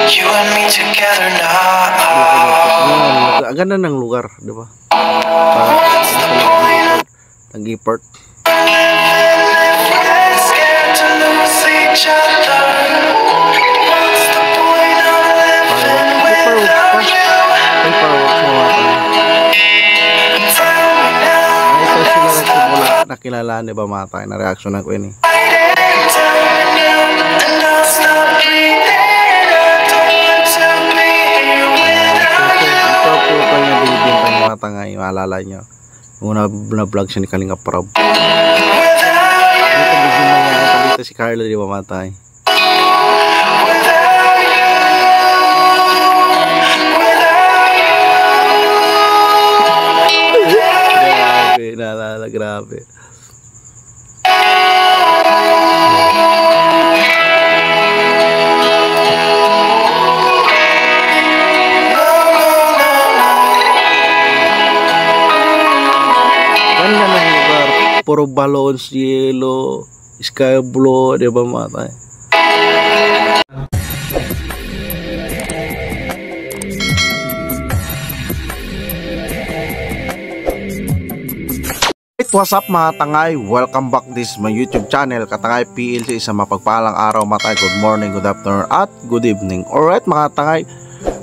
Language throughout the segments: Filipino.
You and me together now. Ang ganda ng lugar, di ba? Nag-import. Nakilala ni ba mga tayo na reaction ng Queen? Ito po ito yung binibintang mga tangay, maalala nyo una na vlog siya ni Kalinga Prab. Dito si Carla, di ba mga tayo? Grabe, grabe. Ganda ng lugar, puro balloons, yellow, sky blue, di ba mga tayo? What's up mga tangay? Welcome back this my YouTube channel, Katangay PLC. Sa mapagpalang araw mga tangay, good morning, good afternoon at good evening. Alright mga tangay,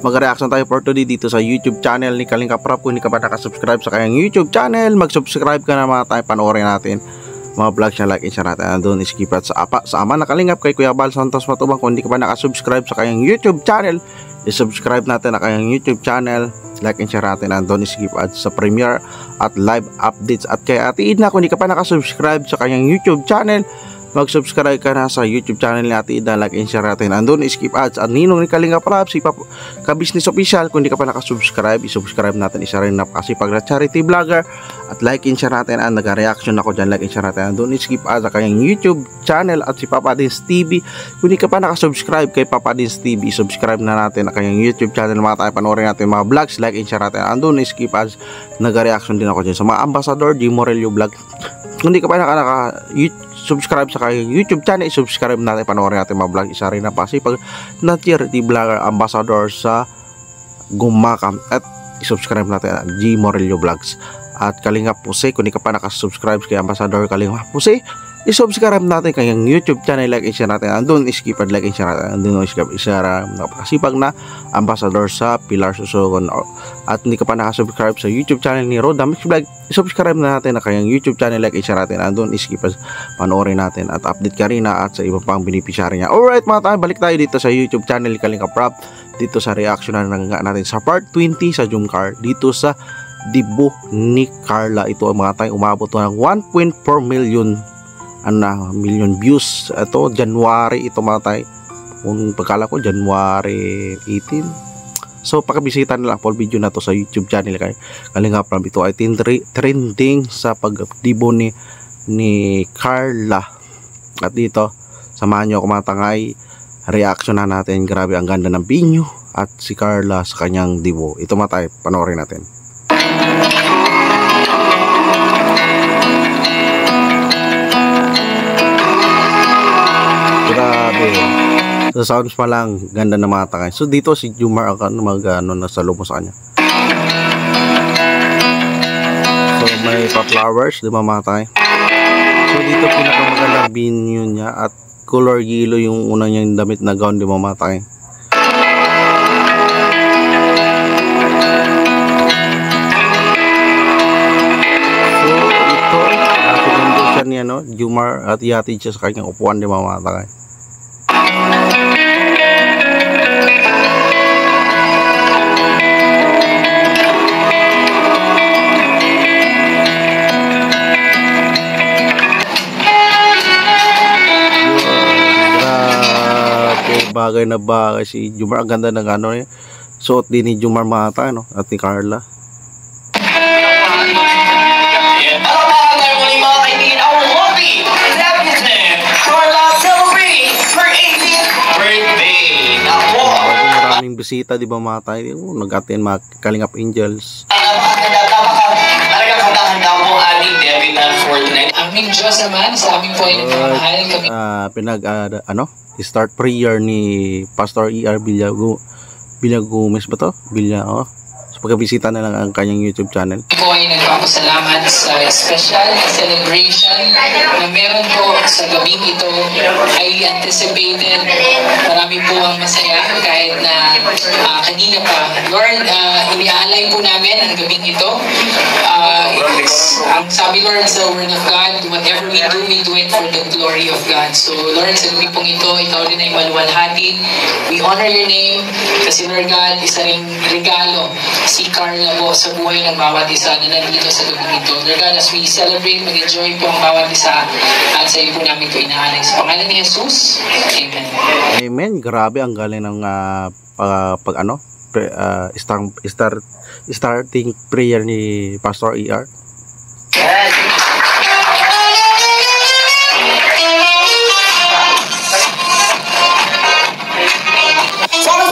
mag-reaction tayo for today dito sa YouTube channel ni Kalinga Prab. Kung hindi ka pa nakasubscribe sa kanyang YouTube channel, mag-subscribe ka na mga tangay, panoorin natin mga vlogs niya, like and share natin. Andun skip at sa ama na Kalingap kay Kuya Bal Santos Matubang. Kung hindi ka pa nakasubscribe sa kanyang YouTube channel, i-subscribe natin ang kanyang YouTube channel, like and share natin. Andun skip at sa premiere at live updates. At kay Ate Edna, kung hindi ka pa nakasubscribe sa kanyang YouTube channel, mag-subscribe ka na sa YouTube channel ni Ate Edna, like and share natin. Andun skip ads at Ninong ni Kalinga Prab, si Ka-Business Official. Kung hindi ka pa nakasubscribe, i-subscribe natin. Isa rin na kasi pag charity vlogger. At like and share natin. Nag-reaction ako dyan, like and share natin. Andun skip ads sa kanyang YouTube channel at si Papa Dins TV. Kung hindi ka pa nakasubscribe kay Papa Dins TV, subscribe na natin ang kanyang YouTube channel. Mga tayo, panoorin natin mga vlogs, like and share natin. Andun skip ads, nag-reaction din ako dyan sa mga ambassador, G Morelio Vlog. Kung hindi ka pa subscribe sa kanyang YouTube channel, subscribe natin, panoorin natin mga vlog. Isa rin na pa si pag na charity vlogger ambassador sa Gumakam. At subscribe natin ang G Morelio Vlogs. At Kalinga Puse, kung hindi ka pa nakasubscribe kay Ambassador Kalinga Puse, i-subscribe natin kanyang YouTube channel, like and share natin. Andun skip at like and share natin. Andun skip isa napakasipag na ambassador sa Pilar Susogon. At hindi ka pa nakasubscribe sa YouTube channel ni Roda Mix Vlog, i-subscribe na natin ang kanyang YouTube channel, like and share natin. Andun skip at panoorin natin at update ka rin na at sa iba pang beneficiary niya. Alright mga tayo, balik tayo dito sa YouTube channel ni Kalinga Prab. Dito sa reaction na natin sa part 20 sa Jumcar, dito sa Dibo ni Carla. Ito ang mga tayo, umabot ng 1.4 million million views. Ito January, ito mga tayo, kung pagkala ko January 18. So pakabisita na lang full video na to sa YouTube channel kay Kalinga Prab. Ito ay trending sa pagdibo ni Carla. At dito samahan nyo ako mga tangay, reaction na natin. Grabe, ang ganda ng binyo at si Carla sa kanyang dibo. Ito mga tayo, panoorin natin. Grabe. So sounds pa lang, ganda na mga tangay. So dito si Jumar ang nasa lumo sa kanya. So may pa-flowers, di ba mga tangay? So dito pinakamagandang binyo niya at color yellow yung una niyang damit na gown, di ba mga tangay? Niya, no? Jumar at ihatid siya sa kanyang upuan, di ba mga tangay? Grabe, bagay na bagay si Jumar. Ang ganda ng ano eh, suot din ni Jumar mga tangay, no? At ni Carla. Maraming bisita, di ba mga tayo? Nag-attend mga Kalingap Angels. Talagang handa-handa po ating Debbie pagpapalitan for tonight. Aming Diyos naman, sa amin po ay nagmamahal kami. Start prayer ni Pastor E.R. Villagomes ba to? So pagkabisita na lang ang kanyang YouTube channel. Po ay nagpapasalamat sa special na celebration na meron po sa gabing ito. Highly anticipated. Marami po ang masaya kahit na kanina pa. Lord, iniaalay po namin ang gabing ito. Ang sabi Lord sa Word of God, whatever we do it for the glory of God. So Lord, sa gabi pong ito, ikaw din ay maluwalhati. We honor your name kasi Lord God, isa ring regalo si Carla po sa buhay ng bawat isa na nandito sa gabi ito. Lord God, as we celebrate, mag-enjoy po ang bawat isa at sa iyo po namin ito inaalay. Sa pangalan ni Jesus, Amen. Amen. Grabe ang galing ng starting prayer ni Pastor E.R.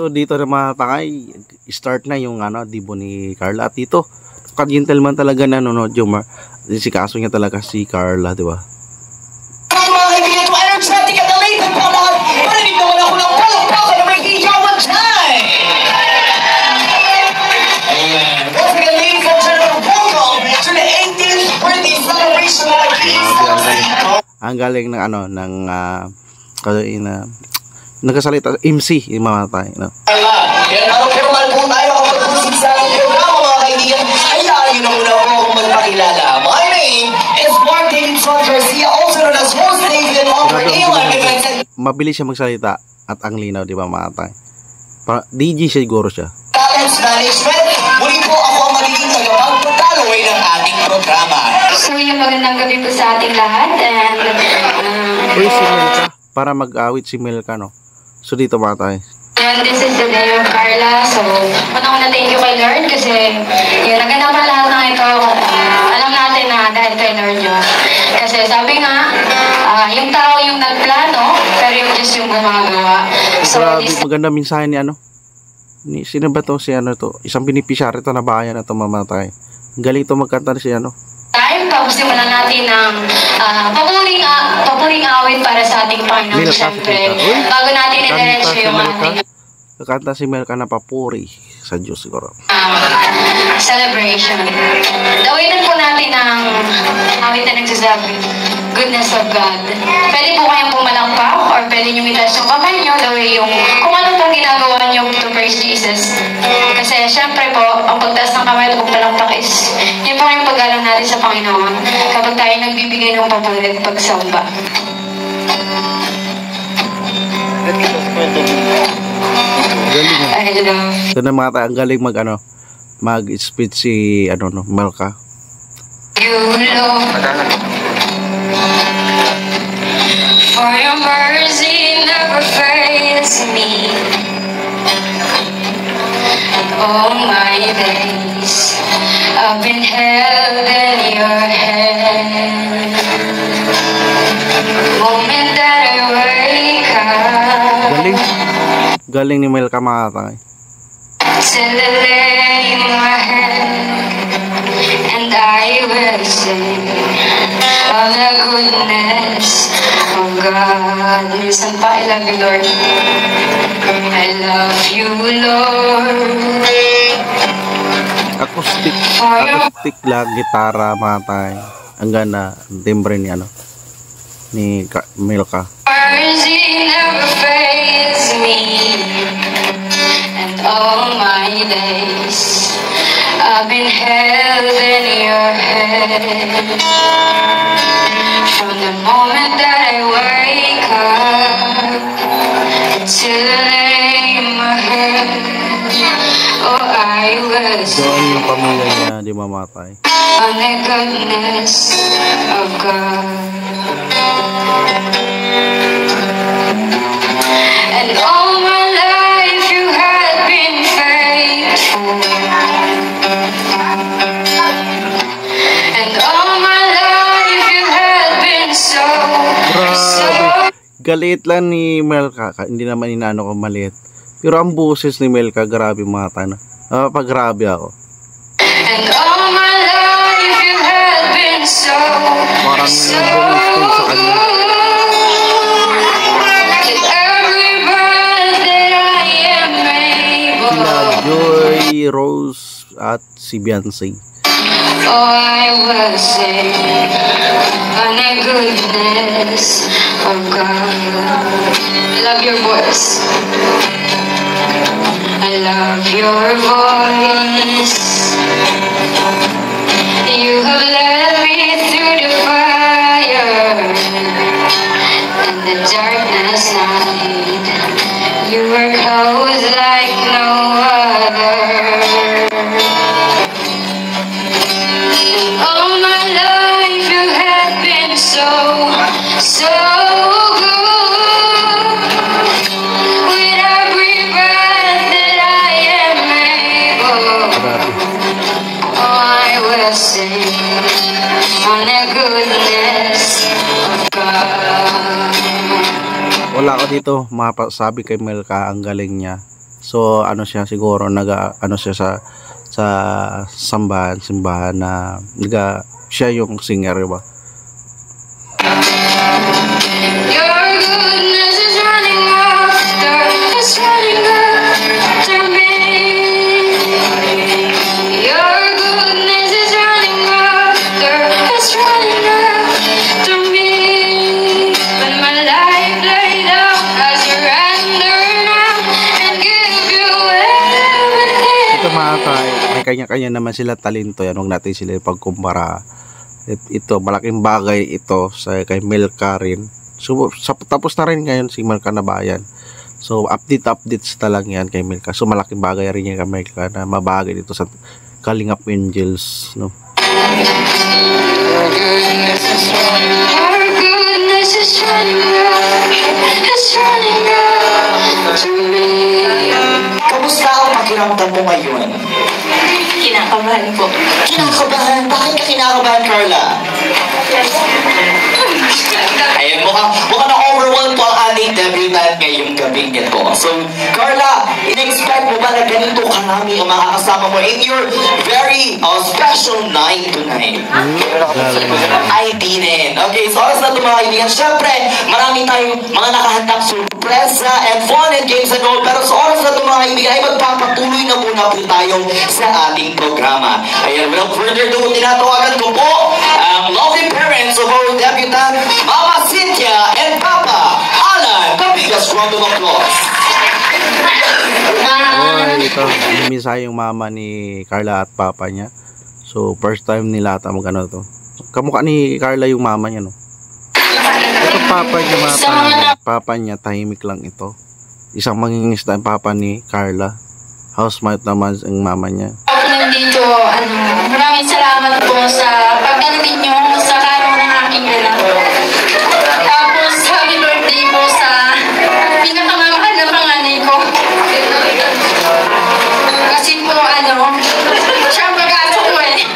So dito na mga tangay, start na yung dibo ni Carla. At dito, ka-gentleman talaga na nanonood yung si kaso niya talaga si Carla, di ba? Mga kaibigan, ito energetic at elated po lahat. Marinig naman ako ng palakpakan na may hiyawan dyan. Once again, ladies and gentlemen, welcome to the 18th birthday celebration of the Keys. Ang galing ng nagkasalita MC yung mga tayo, no? Formal po tayo kapag pusig sa ating programa, mga kaibigan. Hayaan nyo na muna po akong magpakilala. My name is Mark David Sean Garcia, also known as Host David Offer Elan Events and Mabilis siya magsalita at ang linaw, di ba mga tayo? DJ siguro siya. Talents Management. Muli po ako ang magiging tagapagpagkalaway ng ating programa. So yung magandang gabi po sa ating lahat and Uy, si Melka. Para mag-awit si Melka, no? So dito mga tayo. and this is the day of Carla. So unang-una thank you kay Lord kasi yun, naganap na lahat ng ito. Alam natin na dahil kay Lord yun. Kasi sabi nga, yung tao yung nagplano pero yung Diyos yung gumagawa. So Grabe, maganda minsahe ni sino ba to si to? Isang binipisyari to na bayan na to mamatay. Galing to magkanta si time, simulan natin ng papuring awit para sa ating Panginoon, syempre. Bago natin i-diretso yung ating Kakanta si Melka na papuri sa Diyos siguro. Celebration. Dawitan po natin ang awit na nagsasabi, goodness of God. Pwede po kayong pumalakpak or pwede nyo itaas yung kamay nyo, the way yung kung ano pong ginagawa nyo to praise Jesus. Kasi syempre po, ang pagtaas ng kamay at pagpalakpak is yun po yung paggalang natin sa Panginoon kapag tayo nagbibigay ng papuri at pagsamba. I love Ito na mga tayo, ang galing mag-speech si Melka. you, Lord. For your mercy never fails me. All my days I've been held in your hand. Moment that I wake up, Galing ni Melka mga tayo. till I lay my hand, and I will sing of the goodness of God. Minsan pa, I love you, Lord. I love you, Lord. Acoustic lang, gitara mga tayo. Ang ganda, timbre ni ni Melka. Mercy never fails me, and all my days I've been held in your hand. From the moment that I wake up till I lay my head, oh I will Doon yung pamilya niya di mamatay. on the goodness of God. And all my life you have been faithful. And all my life you have been so Galit lang ni Melka, hindi naman inaano ko maliit. Pero ang boses ni Melka, grabe mga tayo. Pag grabe ako. And all my life you have been been so, Parang so bumistay sa kanya. with every breath that I am able. Sila Joy Rose at si Beyonce. Oh, I will sing on the goodness of God. I love your voice. I love your voice. You have led me through the fire and the darkness night. You were close like no other. All my life you have been so, so good. With every breath that I am able, Grabe. oh, I will sing on the goodness of God. Wala ko dito mapasabi kay Melka, ang galing niya. So ano siya siguro ano siya sa simbahan na siya yung singer, diba? Your goodness is running after, it's running after me. Your goodness is running after, it's running after me. When my life laid out, I surrender now and give you everything. Ito mga tayo, may kanya-kanya naman sila talento yan, huwag natin sila pagkumpara. Ito, malaking bagay ito sa kay Melka rin. So, tapos na rin ngayon si Melka na bayan. So, updates na lang yan kay Melka. So, malaking bagay rin yan kay Melka na mabagay dito sa Kalingap Angels, no? Your goodness is running out, it's running out to me. Kamusta ang pakiramdam mo ngayon? Kinakabahan po. Kinakabahan? Bakit ka kinakabahan, Carla? Ayan, mukhang na-overwhelmed po ang ating debutant ngayong gabing ito. So, Carla, in-expect mo ba na ganito karami ang makakasama mo in your very special night tonight? Ay, di rin. Okay, so oras na ito mga kaibigan. Siyempre, marami tayong mga nakahandang sorpresa and fun and games and all. Pero sa oras na ito mga kaibigan, ay magpapatuloy na muna po tayo sa ating programa. Ayan, without further ado, tinatawagan ko po ang lovely parents of our debutant, Mama Cynthia and Papa Alan. The biggest round of applause. Oh, ito, misa yung mama ni Carla at papa niya. So, first time nila ata mag-ano to. Kamukha ni Carla yung mama niya, no? Ito papa niya, papa niya, tahimik lang ito. Isang mangingisda ang papa ni Carla. Housemate naman ang mama niya. Ako nandito, maraming salamat po sa pagdating niyo sa araw ng aking anak. Tapos, happy birthday po sa pinakamamahal na panganay ko. Kasi po, siya ang pag-asa ko eh.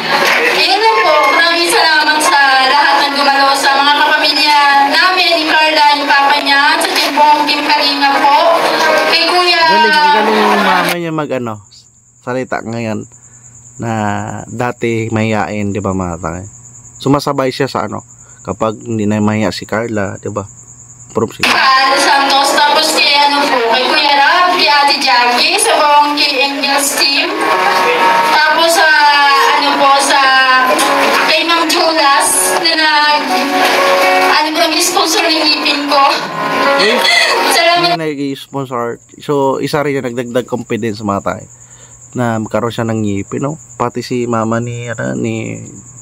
Yun lang po, maraming salamat sa lahat ng gumalaw sa mga kapamilya namin, ni Carla, ni Papa niya, sa Team Kalinga po. Kay Kuya. Galing yung mama niya salita ngayon na dati mahihain, di ba mga tayo? Sumasabay siya sa kapag hindi na mahiya si Carla, di ba? Proof sila. Santos, tapos kay kay Kuya Rab, kay Ate Jackie, sa buong kay Angels team. Tapos sa kay Ma'am Jonas na nag-sponsor ng ngipin ko. Salamat. Nag-sponsor. So, isa rin yung nagdagdag confidence mga tayo na magkaroon siya ng ngipin, no? Pati si mama ni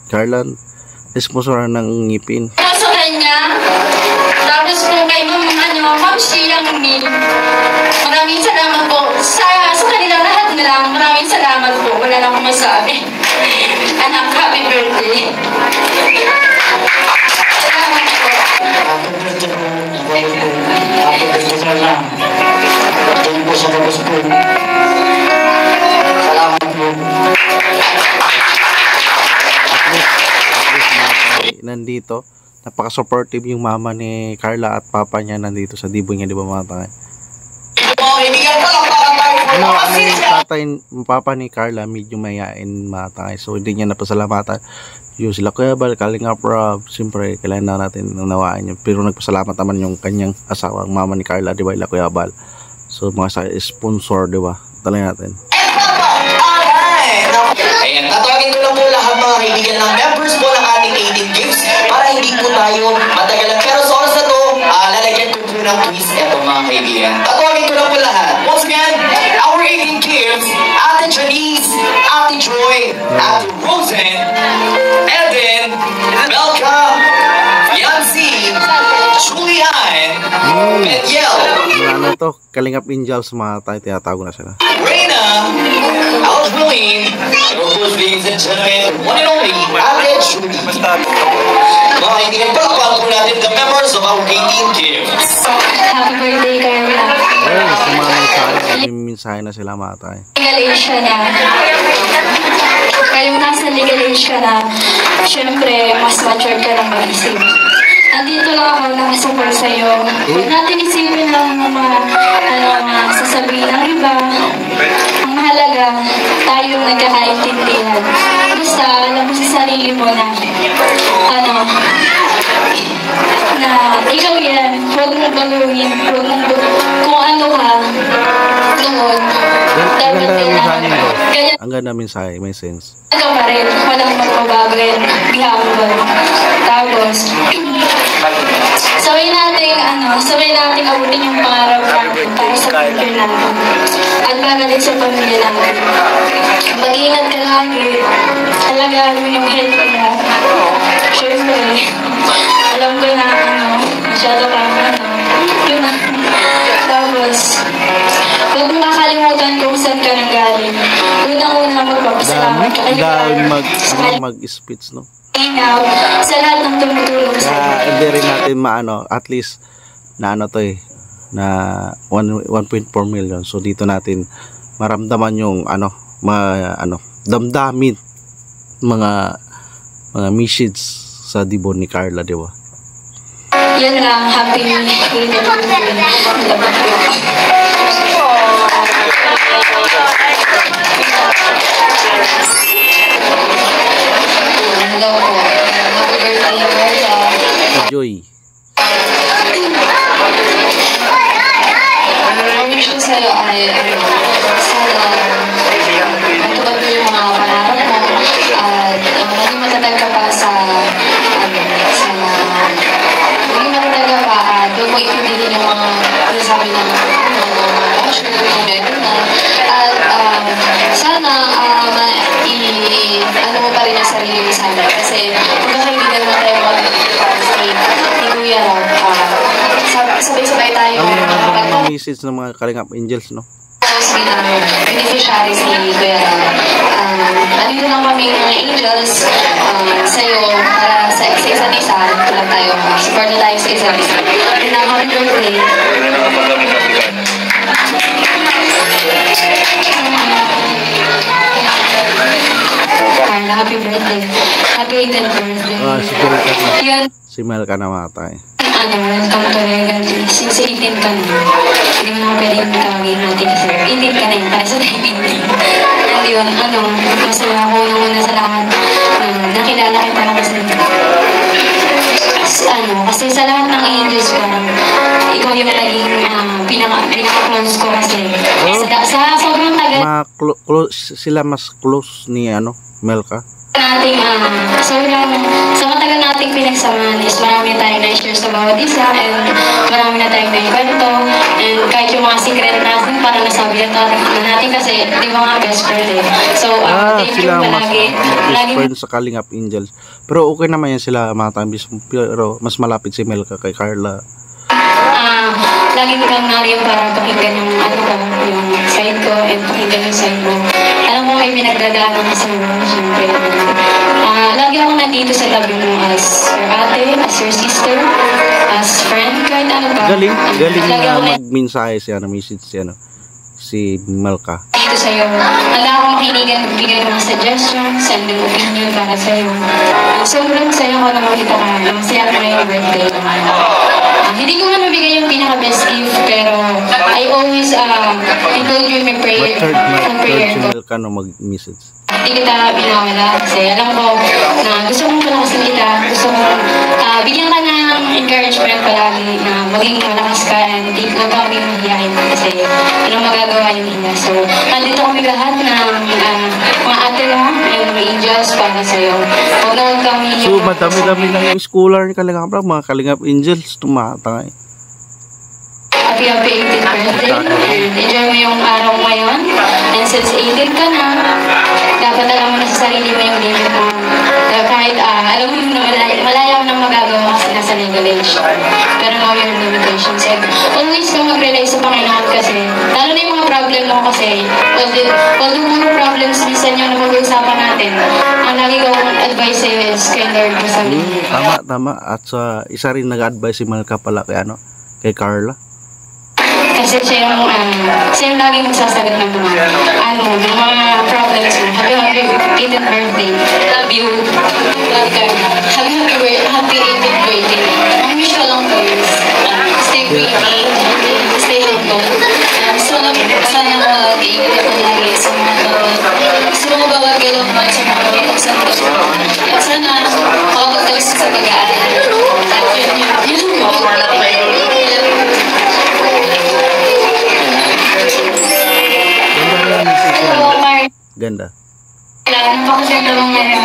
Carla, sponsoran ng ngipin. Sa kanya, tapos po kay Ma'am Shiyang Mil. Maraming salamat po. Sa kanila lahat na lang, maraming salamat po. Wala lang akong masabi. Anak, happy birthday. Salamat po. Happy birthday po. Happy birthday sa lang. Thank you po sa labas po. Salamat po. Nandito, napaka-supportive yung mama ni Carla at papa niya nandito sa dibo niya, di ba mga tayo? Mga kaibigan, palakpakan tayo for Mama Cynthia papa ni Carla medyo mayain mga tangay. So hindi niya napasalamatan yung sila Kuya Bal, Kalinga Prab. Siyempre kailangan na natin unawaan yun. Pero nagpasalamat naman yung kanyang asawang mama ni Carla, di ba, ila Kuya Bal. So mga sa sponsor, di ba? Talay natin. Ayan, tatawagin ko lang po lahat mga kaibigan ng members po ng ating 18 gifts para hindi po tayo matagalan. Pero sa oras na to, lalagyan ko po ng quiz eto mga kaibigan. Tatawagin ko lang po lahat. Once again, our 18 gifts, Ate Janice, Ate Joy, Ate Rosen, Evan, Melka, Yancy, Julian, Betiel, Ano to? Kalingap Angels, mga tayo tinatago na sila. Reina, Aldwilline, and of course, ladies and gentlemen, one and only, Ate Julie. Mga kaibigan, palakpakan po natin the members of our 18 gifts. Happy birthday, Carla. Ayun, sa mga mensahe na sila mga tayo. Legal age ka na. Kayong nasa legal age ka na, syempre, mas mature ka ng mag-isip. Nandito lang ako nakasupport sa'yo. Huwag natin isipin lang ng mga sasabihin ng iba. Ang mahalaga, tayong nagkakaintindihan. Basta, alam mo sa sarili mo na, na ikaw yan, huwag mong baluhin, huwag mong kung ano ka, noon, dapat kailangan. Ang ganda mensahe, may sense. Ikaw pa rin, walang magbabago yan, gihapon. Tapos, sabay natin abutin yung pangarap natin para sa future natin. At magaling sa pamilya natin. Mag-iingat ka lagi. Alagaan mo yung health mo. Siyempre, alam ko na masyado kang yun na. Tapos, huwag mo makalimutan kung saan ka nanggaling. Unang-una magpapasalamat ka. Mag-speech, no? Sa lahat ng tumutulong sa hindi rin natin at least na na 1.4 million. So dito natin maramdaman yung damdamin mga message sa dibon ni Carla, di ba? Yan lang, happy birthday. Hello po. Happy birthday, Carla. Joy. Ang wish ko sa'yo ay sana matupad mo yung mga pangarap mo at maging matatag ka pa maging matatag ka pa at huwag mo itindihin yung mga sinasabi ng mga basher, mga meron na at sana ano mo pa rin ang sarili mo sana kasi magkakaibigan mo tayo mag-party ni Kuya Rob. Sabay-sabay tayo Ang message ng mga Kalingap Angels, no? bilang beneficiaries ni Kuya Rob. Nandito lang kami mga angels sa'yo para sa isa't isa. Tulad tayo, support na tayo sa isa't isa. And happy birthday. Carla, happy birthday. Happy 18th birthday. Siguro ka Yan. si Mel ka namatay. Welcome to Regal. Since 18 ka na, hindi mo na pwedeng tawagin natin kasi 18 ka na yun, para sa tayo 18. And yun, masaya ako una sa lahat. Nakilala kita na kasi sa lahat ng angels ko, ikaw yung naging pinaka-close ko kasi. Sa sobrang tagal. Sila mas close ni Mel ka? Sa matagal nating pinagsamahan is marami tayong na-share sa bawat isa and marami na tayong naikwento and kahit yung mga secret natin parang nasabi na natin kasi di ba nga best friend eh. So, thank you palagi. Best friend sa Kalingap Angels. Pero okay naman yan sila mga tambis. Pero mas malapit si Mel ka kay Carla. Lagi kang nariyan para pakinggan yung yung side ko and pakinggan yung side mo. Alam mo, may pinagdadaanan ka sa mga siyempre. Lagi akong nandito sa tabi mo as your ate, as your sister, as friend, kahit ano ba. Galing na mag-mensahe si Melka. Dito sa'yo. Lagi akong makinigan, magbigay ng mga suggestions, send ng opinion para sa'yo. Sobrang saya ko na makita ka. Masaya ko na yung birthday. Hindi ko man mabigay yung pinaka-best gift, pero I always include you in my prayer. Third Ko. channel ka no mag-message. Hindi kita binawala kasi alam ko na gusto kong palakasin kita, gusto kong bigyan ka ng encouragement palagi na maging malakas ka and huwag ka kaming mahihayin kasi walang magagawa yung ina. So, nandito kami lahat ng mga ate mo and mga angels para sa'yo. Huwag na huwag kami So, madami-dami lang yung schooler ni Kalingap Rab, mga Kalingap Angels, tumatangay. Happy 18th birthday and enjoy mo yung araw ngayon. And since 18 ka na, dapat alam mo na sa sarili mo yung limit mo. Kahit alam mo na malaya mo nang magagawa kasi nasa legal age. Pero know your limitations. And always ka mag-rely sa Panginoon kasi, lalo na yung mga problem mo kasi, although mga problems minsan yung napag-uusapan natin, ang lagi kong advice sa'yo is kay Lord mo sa Tama. At sa isa rin nag-advise si Malka pala kay Carla. Kasi siya yung laging magsasagot ng mga, ng mga problems mo. Happy 18th birthday. Love you. Love ka. Happy 18th birthday. Ang wish ko lang po is, stay pretty, stay humble. Sana mag-iingat ko lagi sa mga bawat galaw mo sa mga pagsanto. At sana, makapagtalis sa pag-aaral. Yun mo. Ganda. Napakaganda mong meron.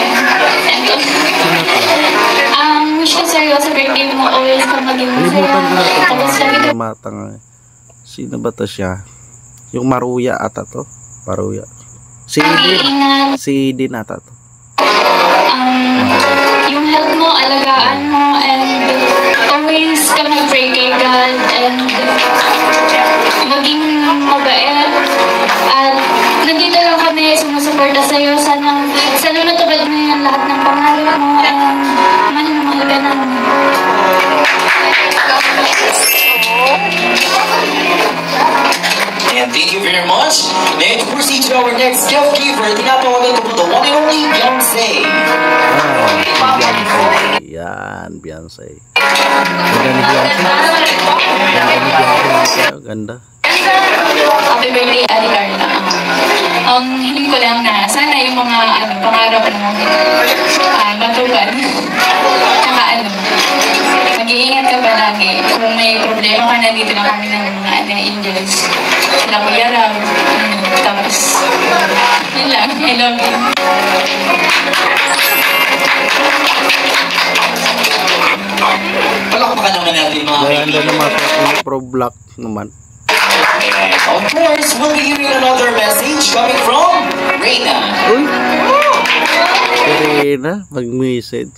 Wish ko sa'yo sa birthday mo, always ka maging Kalimutan ko masaya. Tapos sabi ko, na matang. Sino ba to siya? Yung Maruya ata to? Maruya. Si Din ata to. yung health mo, alagaan mo, and always ka mag-pray kay God, and maging mabait. At nandito lang kami, sumusuporta sa'yo. Sana matupad mo yan lahat ng pangarap mo, and mahal ka na. And thank you very much. May proceed to our next gift giver. Tinapawagan ko po the one and only Beyonce. Beyonce. Yan, Beyonce. Ganda. Happy birthday, Ate Carla. Hiling ko lang na sana yung mga pangarap mo matupad. Tsaka mag-iingat ka palagi. Kung may problema ka, nandito na kami ng mga angels. Sila Kuya Ram. Tapos, yun lang. I love you. Palakpakan naman natin mga Ganda naman sa pro black naman. Of course, we'll be hearing another message coming from Reyna. Uy! Reyna, mag-message.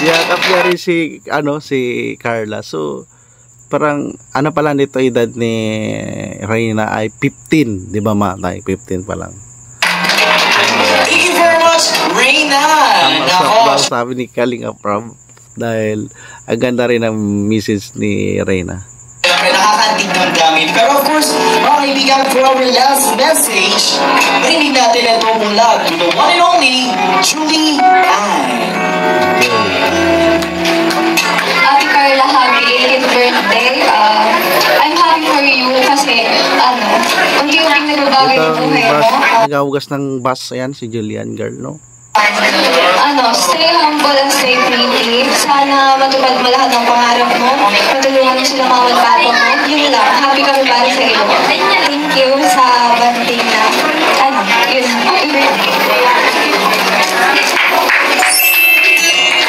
Yakap niya rin si Carla. So, parang pala nito edad ni Reyna ay 15, di ba ma? 15 pa lang. Thank you very much, Reyna. Sabi ni Kalingap Rab dahil ang ganda rin ang message ni Reyna. Nakakaantig ng gamit. Pero of course, mga kaibigan, for our last message, marinig natin ito mula to the one and only Julie Ann. Ate Carla, happy 18th birthday. I'm happy for you kasi, unti-unting nagbabago yung buhay mo. Nagahugas ng bus, ayan, si Julian girl, no? Stay humble and stay pretty. Sana matupad mo lahat ng pangarap mo. Matulungan mo sila mga magbato mo. Yun lang. Happy kami para sa iyo. Thank you sa banting na, yun.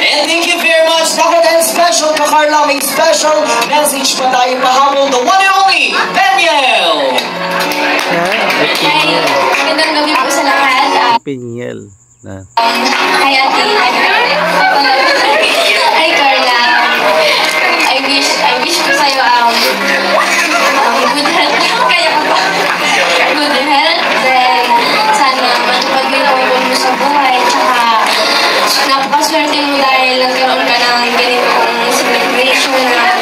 And thank you very much. Ako din special ka Carla. May special message pa tayo pahabol. The one and only Daniel. Magandang gabi po sa lahat. Pinyel na. Hi, Ate. Hi, Carla. I wish ko sa'yo good health. Kaya ka pa. Good health. Then, sana matupad mo yung pangipon mo sa buhay. Tsaka, napakaswerte mo dahil nagkaroon ka ng ganitong celebration na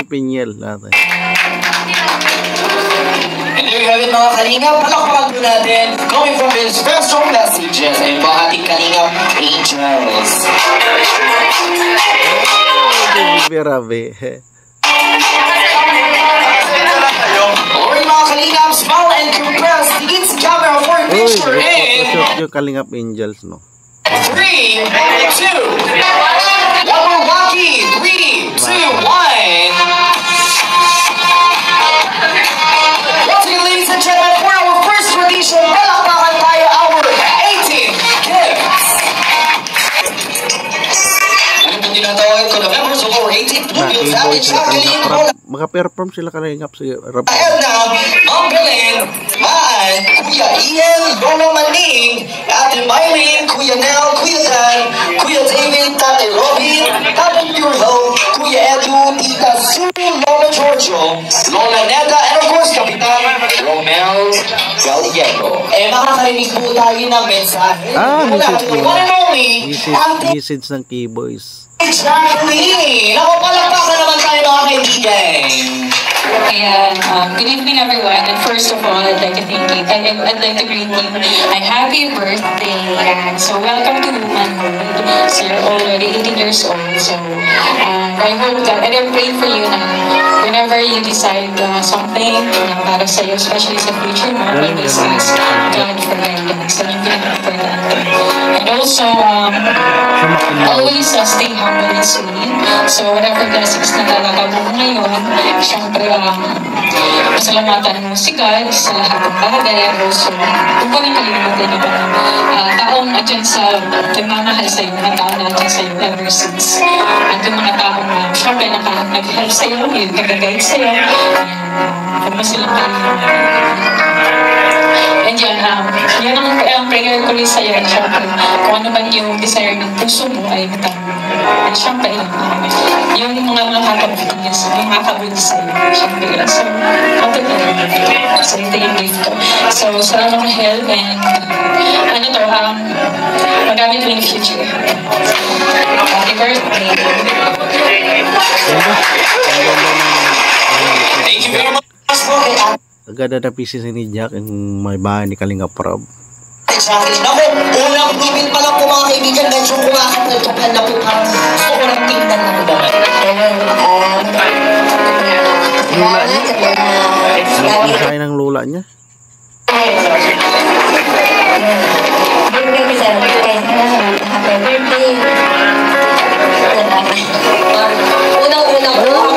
Pinyel natin. And there you have it mga Kalingap, palakpakan po natin coming from his special messages and po ating Kalingap Angels. Grabe. Alright mga Kalingap, smile and compress the It's camera for a picture in Yung Kalingap Angels, no? 3, 2, Waki, 3, 2, 1. Once again, ladies and gentlemen, for our first tradition, palakpakan tayo our 18 gifts. Ano po tinatawag ko na members of our 18 Bluefield Family Champion Bola? Maka-perform sila Kalingap sa rap. Edna, Ma'am Belen, Maan, Kuya Ian, Lola Maning, Ate Mylene, Kuya Nel, Kuya Dan, Kuya David, Tate Robin, Tate Purlo, Kuya Edu, Tita Sue, Lola Giorgio, Lola Neta, and of course, Kapitan Romel Gallego. Makakarinig po tayo ng mensahe. Message The one and only, Ate Message ng K-Boys. Jacqueline. Nakapalakpakan naman tayo mga kaibigan. Ayan, good evening everyone. And first of all, I'd like to thank you. I'd like to greet you a happy birthday. And so welcome to womanhood. So you're already 18 years old. So I hope that, and I'm praying for you na whenever you decide something para sa'yo, especially sa future mo, always ask God for guidance. So yung pinaka-importante. And also, always stay humble and sweet. So whatever blessings na talaga mo ngayon, syempre, pasalamatan mo si God sa lahat ng bagay. And also, kung pa rin kalimutan yung mga taong andyan sa nagmamahal sa'yo, mga taong andyan sa'yo ever since. At yung mga taong syempre nag-help sa'yo, yung nag-guide sa'yo. Huwag mo silang kalimutan. And yan, yan ang prayer ko rin sa'yo. And syempre, kung ano man yung desire ng puso mo ay matang. And syempre, yung mga makakabuti sa'yo. Syempre, so, okay na rin. So, ito yung gift ko. So, salamat ng help and magamit mo in the future. Happy birthday. Thank you very much. Agad na pieces ni Jack yung may bahay ni Kalingap Rob. Jacqueline, ako, unang Bluefield pa lang po mga kaibigan, medyo kumakapal na po parang gusto ko lang tingnan na po. Lula niya? Nagkakain ng lula niya? Unang-unang po ang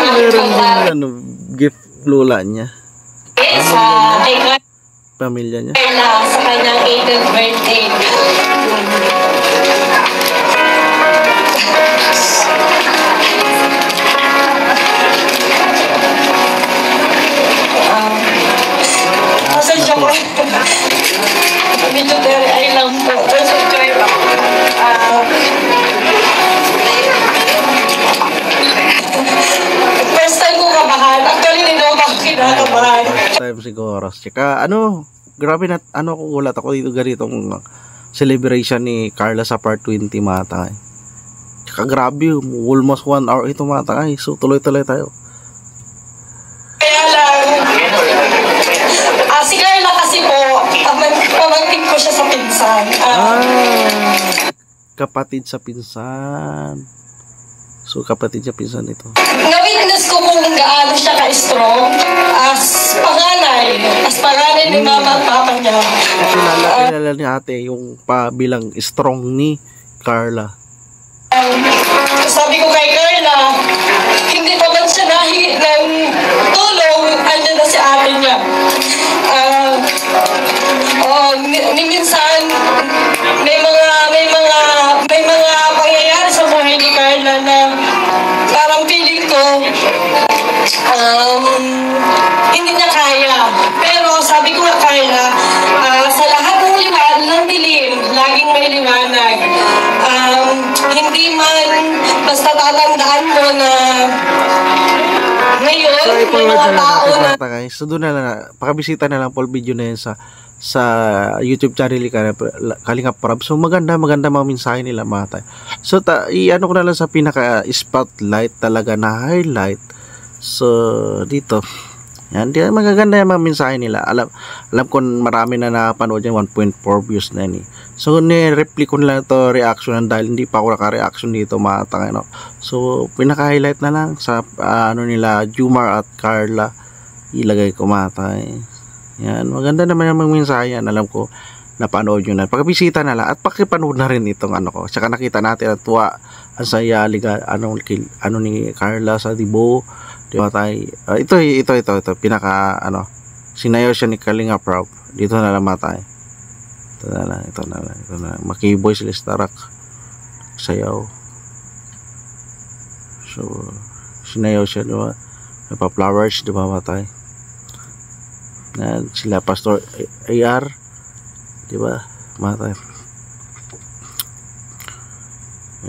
Meron gift lula niya? kay Pamilya niya? Carla sa kanyang 18th birthday. Pasensya ko. Medyo ay lang po. Pasensya ko. First time ko kabahan. Actually, hindi ako kinakabahan. Time siguro. Tsaka grabe na, gulat ako dito ganitong celebration ni Carla sa part 20 mata. Tsaka grabe, almost 1 hour ito mata. So tuloy-tuloy tayo. Kaya lang, si Carla kasi po, pamangkin ko siya sa pinsan. Kapatid sa pinsan. So kapatid sa pinsan ito. Na-witness ko kung gaano siya ka-strong as panganay ni mama at papa niya. Kilala ni ate yung bilang strong ni Carla. Sabi ko kay Carla, hindi pa man siya nahingi ng tulong, andyan na si ate niya. Minsan, may mga pangyayari sa buhay ni Carla na parang feeling ko, hindi niya kaya. Pero sabi ko nga Carla, sa lahat ng dilim, laging may liwanag. Hindi man basta tatandaan mo na ngayon, may mga tao na... So doon na lang, pakabisita na lang po video na yan sa YouTube channel ni Kalingap Rob. So maganda mga mensahe nila mga tayo. So i-ano ko na lang sa pinaka spotlight talaga na highlight So, dito. Yan, di magaganda yung mga mensahe nila. Alam ko marami na napanood yan, 1.4 views na yan eh. So, ni-reply ko na lang ito reaction dahil hindi pa ako naka-reaction dito mga tangay, no? So, pinaka-highlight na lang sa ano nila, Jumar at Carla. Ilagay ko mga tangay. Yan, maganda naman yung mga mensahe yan. Alam ko, napanood nyo na. Pagkabisita na lang at pakipanood na rin itong ano ko. Saka nakita natin ang tuwa, ang saya, ano ni Carla sa Dibo. Diba tayo, ito, pinaka, sinayaw siya ni Kalinga Prab. Dito na lang matay. Ito na lang. Makiboy sila Starak. Sayaw. So, sinayaw siya, diba? May pa-flowers, diba matay? Yan, sila Pastor AR. Diba? Matay.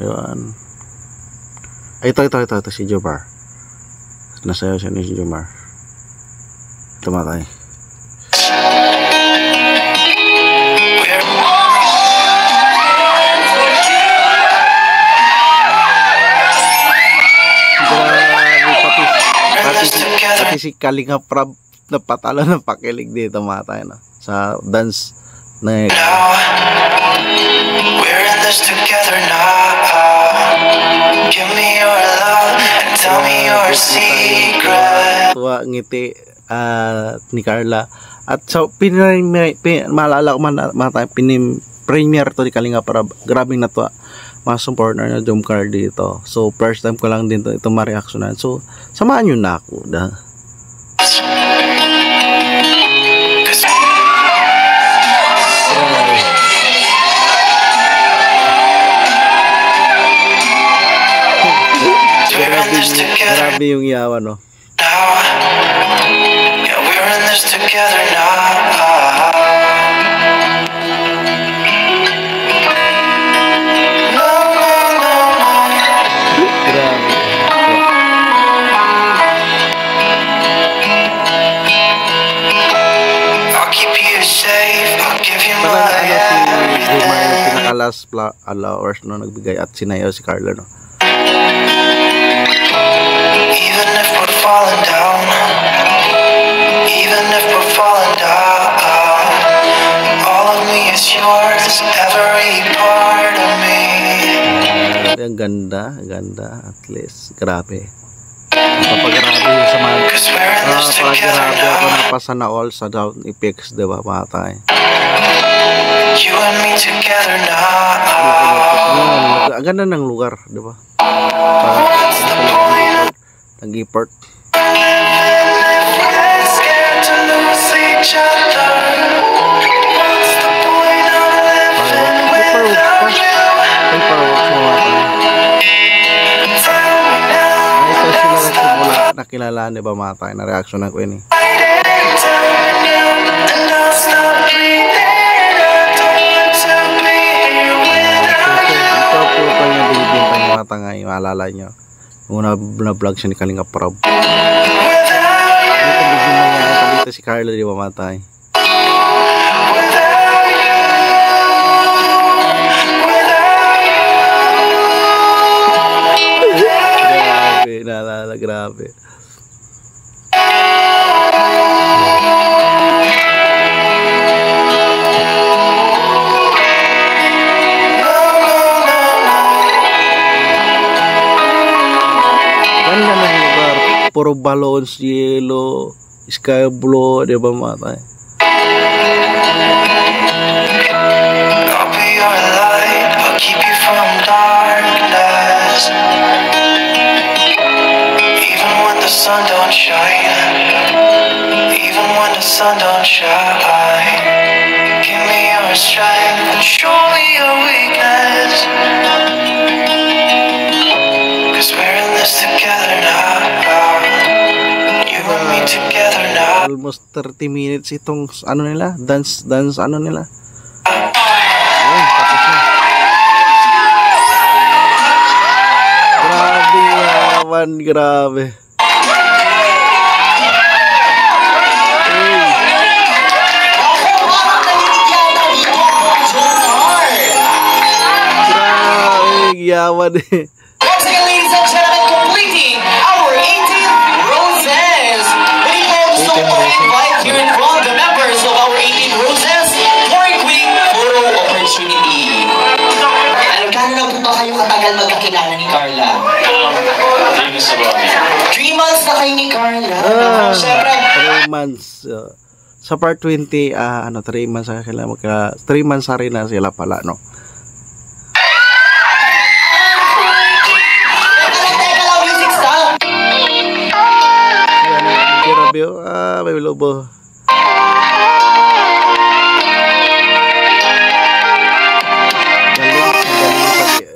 Yan. Ito, si Jumar. Nasayaw siya ni Jumar. Tumatay. Pati si Kalinga Prab napatalo ng pakilig dito matay, no? Sa dance na we're in this together now. Give me your love and tell me your secret. Tuwa ngiti ni Carla. At so maalala ko man premiere to ni Kalinga para grabing natuwa mga supporter na Jomcar dito. So first time ko lang din ito ma-reactionan. So samahan nyo na ako grabe yung yawa, no? Yeah, we're in this together now. I'll keep you safe, I'll give you my everything. Pinakalas hours no nagbigay at sinayaw si Carla, no? Even if we're falling down, all of me is yours, every part of me. Ang ganda at least, grabe. Papagrabe yung sa mga papagrabe ako napasa na all sa down effects, diba matay? You and me together now. Ang ganda ng lugar, diba? Nag-import. Nakilala, di ba matay na reaction ako yun eh. Ito po pa yung binibintang mata ngayon, maalala nyo. Una na vlog siya ni Kalinga Prab. Dito si Carla, di ba matay? Grabe, naalala, grabe. Ganda ng lugar, puro balloons, yellow, sky blue, di ba matay? I'll be your light, I'll keep you from darkness. Even when the sun don't shine, give me your strength and show me your weakness. 'Cause we're in this together now. You and me together now. Almost 30 minutes itong ano nila, dance ano nila. Ayun, tapos na. Grabe yaman, grabe. Grabe yaman eh. Once again, ladies and gentlemen, completing our 18th road also invite here in front the members of our 18 Roses for a quick photo opportunity. Ano, gano'n na po ba kayo katagal magkakilala ni Carla? 3 months na kayo ni Carla. Siyempre, 3 months. Sa part 20, 3 months na sila 3 months na rin na sila pala, no? teka lang, music stop. Grabe, may lobo.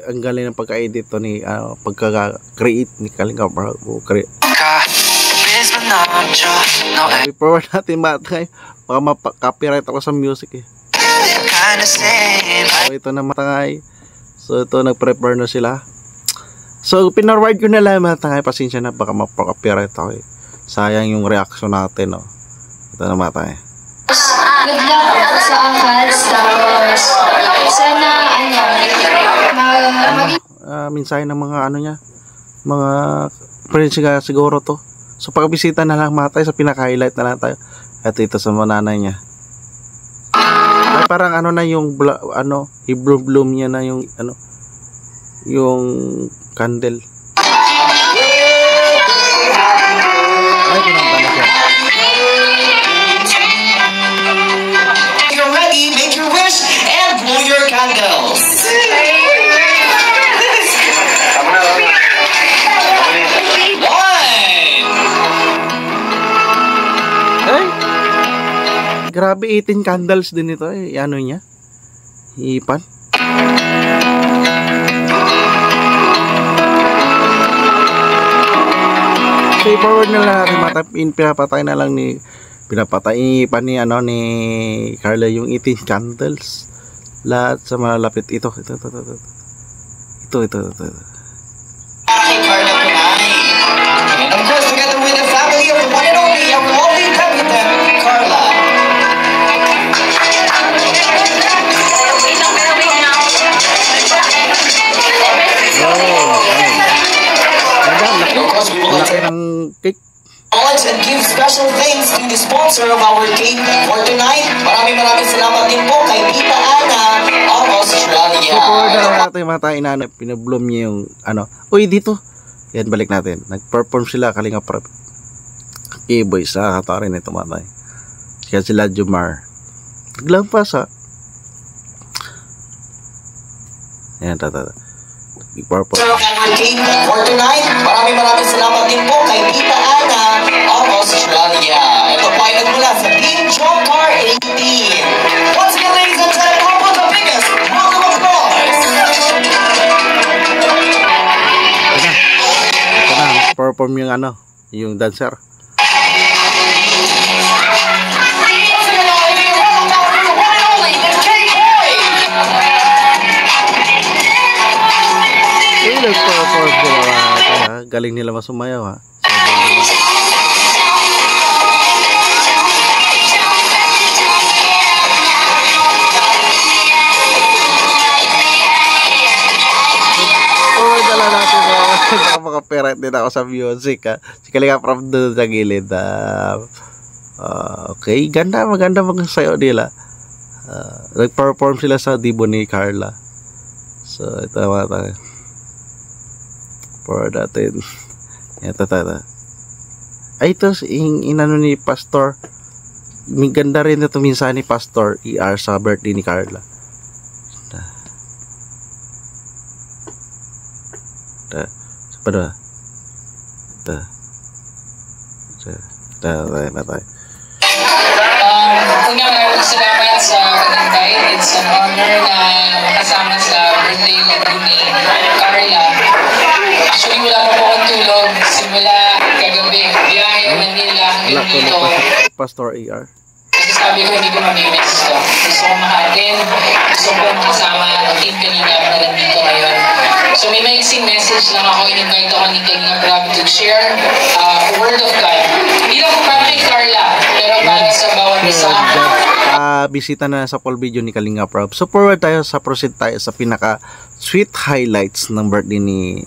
Ang galing ng pagka-edit to ni pagka-create ni Kalinga Prab. I-forward natin matay. Baka mapa-copyright ako sa music eh. So ito na matangay. So ito nag-prepare na sila. So pinorward ko na lang matangay. Pasensya na baka mapa-copyright ako eh. Sayang yung reaction natin, no. Ito na matangay. Good luck sa ACADS, tapos sana mensahe ng mga niya, mga friends nga siguro to. So pagbisita na lang matay sa pinaka-highlight na lang tayo. At ito sa mananay niya. Ay, parang na yung i-bloom niya na yung yung candle. Ay, kinanta na siya. You're ready, make your wish and blow your candles. Grabe, 18 candles din ito eh. Ano niya? Ipan. So, i-forward na lang natin. Pinapatay na lang ni ipan ni ni Carla yung 18 candles. Lahat sa malapit. Ito. Kay Carla Pinay. And of course, together with the family of the one and only, our lovely Captain Carla. Laki ng cake. And give special thanks to the sponsor of our cake for tonight. Maraming salamat din po kay Tita Ana of Australia. So, forward na natin matay na pinabloom niya yung uy, dito. Yan, balik natin. Nag-perform sila, Kalinga Prab. K-boy sa katarin nito matay. Kaya sila Jumar. Naglampas ha. Yan, i-purple. For tonight, maraming salamat din po kay Tita Ana of Australia. Ito po ay nagmula sa Team Jomcar 18. Once again, ladies and gentlemen, for the biggest round of applause. Ito na, perform yung yung dancer. Galing nila masumayaw ha. Dala natin maka-copyright din ako sa music ha. Si Kalinga Prab doon sa gilid. Okay, maganda sayo nila. Nag-perform sila sa Dibo ni Carla. So ito tayo. For natin. Ito. Ay, ito, inano ni Pastor. May ganda rin ito minsan ni Pastor ER sa birthday ni Carla. Pada. Una, maraming salamat sa pag-invite. It's an honor na makasama sa birthday ni Carla. Actually, wala pa po akong tulog. Simula kagabi, biyahe Manila hanggang dito. Pastor ER. Kasi sabi ko, hindi ko mamimiss to. Gusto ko makatin. Gusto ko makasama ang team Kalinga na nandito ngayon. So may maiksing message lang ako. In-invite ako ni Kalinga Prab to share word of God. Hindi lang para kay Carla, pero para sa bawat isa. Bisita na sa full video ni Kalinga Prab. So forward proceed tayo sa pinaka sweet highlights ng birthday ni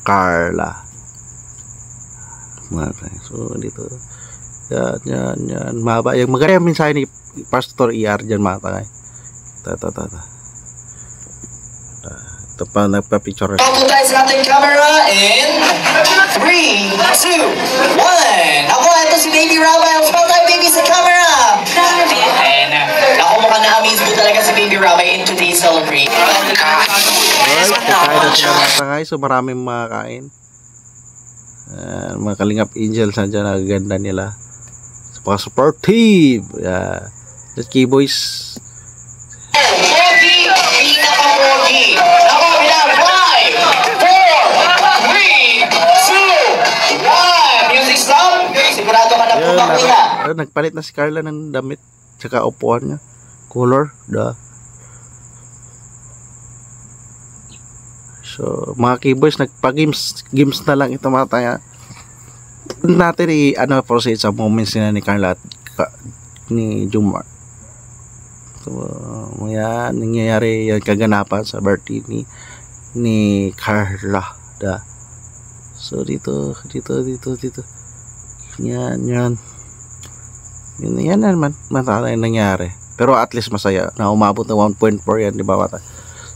Carla. So dito Yan. Mahaba. Yung maganda yung mensahe ni Pastor ER dyan mga tangay. Ito pa, nagpa-picture. Papo tayo sa ating camera in 3, 2, 1. Ako, ito si Baby Rabbi. Ang spell tayo, baby, sa camera. And ako mukhang na-amaze mo talaga si Baby Rabbi in today's celebration. Alright, kakain na sila mga tangay. So maraming makakain. Mga Kalingap Angels na dyan. Ang ganda nila. So, mga supportive. Let's key boys. Pogi, pinaka-pogi. Ako, bilang 5, 4, 3, 2, 1. Music stop. Sigurado ka na pumakwi na. Nagpalit na si Carla ng damit. Tsaka upuan niya. Color. So, mga keyboards, nagpa-games na lang ito mga taya. Natin proceed sa moments na ni Carla at ni Jumar. So, yan, nangyayari yan kaganapan sa birthday ni Carla. So, dito. Yan. Yan naman nangyari. Pero at least masaya na umabot na 1.4 yan, di ba bata?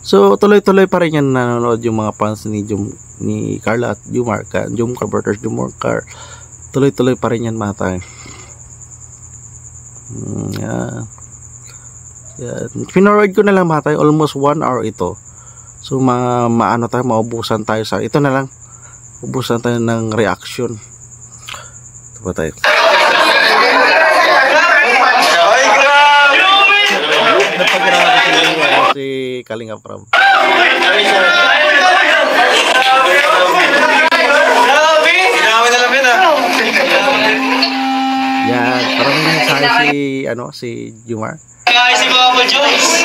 So tuloy-tuloy pa rin yan nanonood yung mga fans ni Carla at Jumar Burters Jumar. Tuloy-tuloy pa rin yan mata. Yan. Pinoroid ko na lang mata, almost 1 hour ito. So maubusan tayo sa ito na lang. Ubusan tayo ng reaction. Ito ba tayo? Si Kalingap Rob. Yan, parang mensahe si Jumar. Si Papa Jones.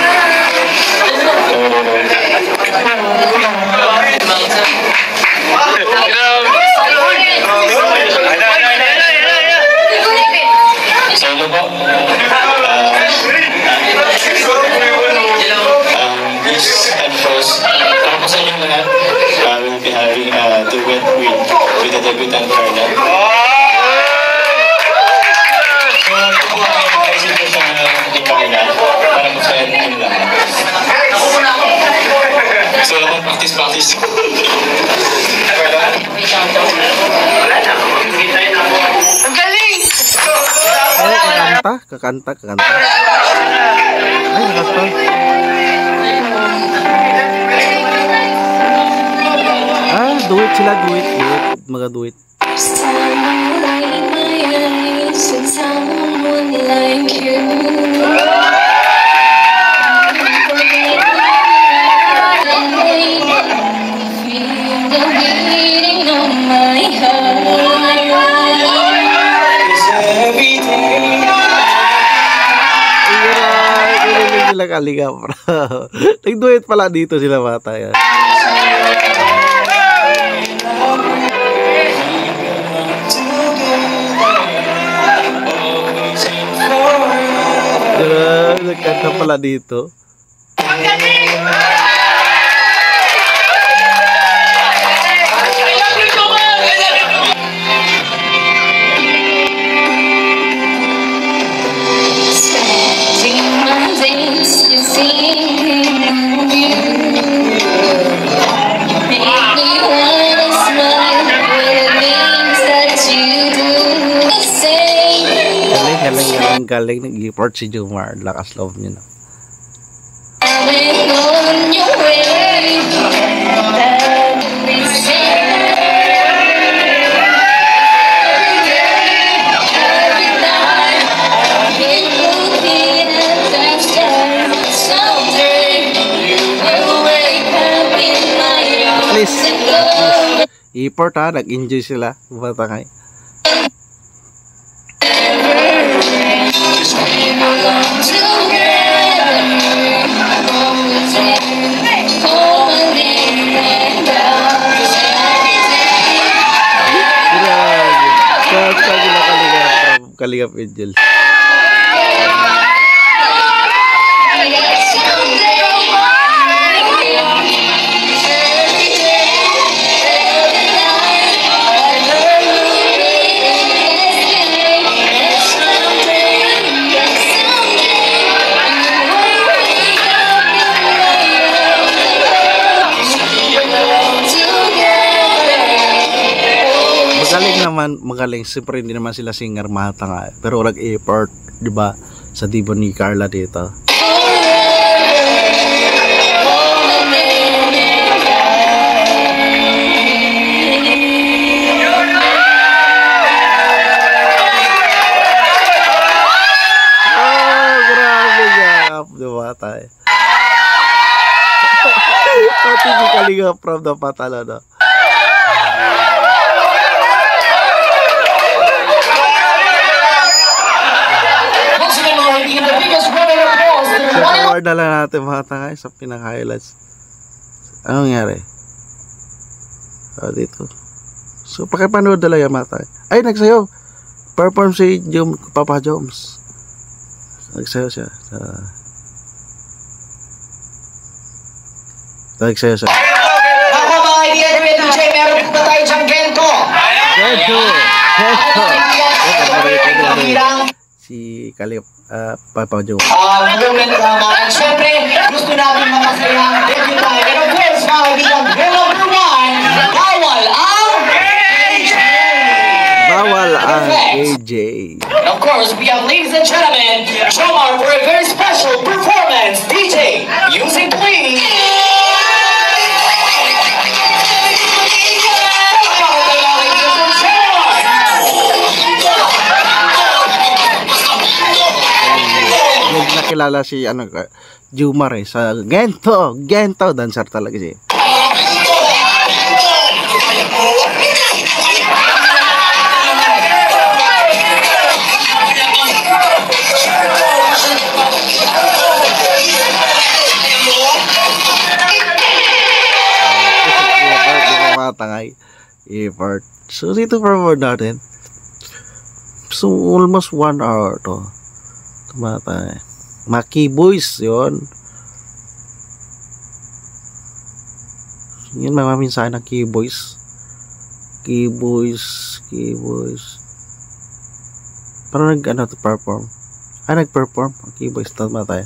Solo po. This and first, para po sa inyong lahat, we'll be having a duet with the debutant Carla. So, ito po ang advice ko sa ni Carla para po sa inyong lahat. So, practice. Ang galing! Kakanta. Ay, nakasta. Duit sila. Mga duit. Sila Kalingap bro. Nag-duet pala dito sila bata yan. Nagkanta pala dito. Galing nag-report si Jumar. Lakas loob niya na. At least i-report nag-enjoy sila. Batangay. Kalingap Angels. galing, siyempre hindi naman sila singer mahatanga. Pero nag-effort, di ba? Sa dibo ni Carla dito. Diba tayo? Pati di Kalinga from the patalo, no? Award na lang natin mga tangay sa pinaka-highlights. Anong nangyari? Dito. So, pakipanood na lang yung mga tangay. Ay, nagsayaw! Perform si Papa Joms. Nagsayaw siya. Nagsayaw siya. Ako mga kaibigan ni DJ, meron po ba tayo dyan Gento? Gento! Si Papa Joms. And syempre, gusto natin makasaya ang debut tayo. And of course, mga kaibigan, number one, bawal ang AJ! Bawal ang AJ. And of course, we have, ladies and gentlemen, Jomar for a very special performance. DJ, music please! Nakilala si Jomar sa Gento dancer talaga siya. Tangay effort. So dito forward natin. So almost 1 hour to. Tumatay. Maki Boys yon. Yun mga minsan ng Key Boys. Parang nag to perform. Nag-perform ang Key Boys. Tumatay.